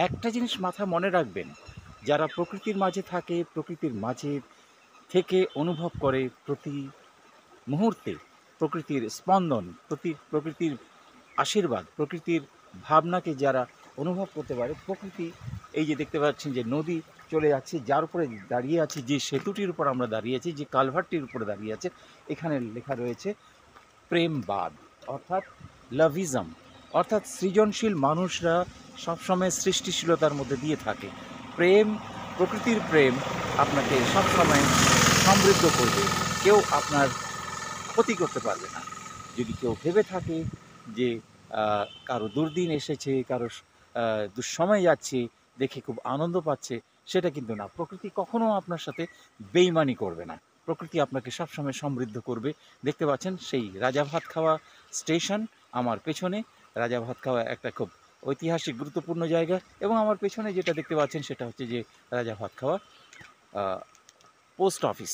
একটা জিনিস মাথায় মনে রাখবেন, যারা প্রকৃতির মাঝে থাকে, প্রকৃতির মাঝে থেকে অনুভব করে প্রতি মুহূর্তে প্রকৃতির স্পন্দন, প্রকৃতির আশীর্বাদ, প্রকৃতির ভাবনাকে যারা অনুভব করতে পারে, প্রকৃতি এই যে দেখতে পাচ্ছেন যে নদী চলে যাচ্ছে, যার উপরে দাঁড়িয়ে আছে, যে সেতুটির উপর আমরা দাঁড়িয়ে আছি, যে কালভার্টটির উপরে দাঁড়িয়ে আছে, এখানে লেখা রয়েছে প্রেমবাদ, অর্থাৎ লাভিজম, অর্থাৎ সৃজনশীল মানুষরা সবসময় সৃষ্টিশীলতার মধ্যে দিয়ে থাকে। প্রেম, প্রকৃতির প্রেম আপনাকে সবসময় সমৃদ্ধ করবে, কেউ আপনার ক্ষতি করতে পারবে না। যদি কেউ ভেবে থাকে যে কারো দুর্দিন এসেছে, কারো দুঃসময় যাচ্ছে, দেখে খুব আনন্দ পাচ্ছে, সেটা কিন্তু না। প্রকৃতি কখনো আপনার সাথে বেইমানি করবে না, প্রকৃতি আপনাকে সবসময় সমৃদ্ধ করবে। দেখতে পাচ্ছেন সেই রাজা ভাত খাওয়া স্টেশন আমার পেছনে। রাজা ভাত খাওয়া একটা খুব ঐতিহাসিক গুরুত্বপূর্ণ জায়গা, এবং আমার পেছনে যেটা দেখতে পাচ্ছেন সেটা হচ্ছে যে রাজা ভাত খাওয়া পোস্ট অফিস,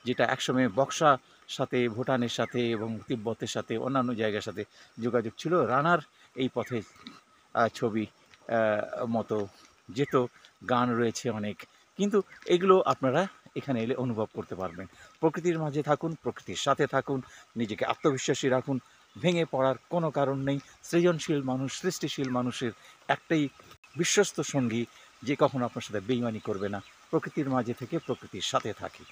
যেটা একসময় বক্সা সাথে, ভুটানের সাথে এবং তিব্বতের সাথে, অন্যান্য জায়গার সাথে যোগাযোগ ছিল। রানার এই পথে ছবি মতো যেত, গান রয়েছে অনেক, কিন্তু এগুলো আপনারা এখানে এলে অনুভব করতে পারবেন। প্রকৃতির মাঝে থাকুন, প্রকৃতির সাথে থাকুন, নিজেকে আত্মবিশ্বাসী রাখুন, ভেঙে পড়ার কোনো কারণ নেই। সৃজনশীল মানুষ, সৃষ্টিশীল মানুষের একটাই বিশ্বস্ত সঙ্গী, যে কখনো আপনার সাথে বেইমানি করবে না, প্রকৃতির মাঝে থেকে প্রকৃতির সাথে থাকে।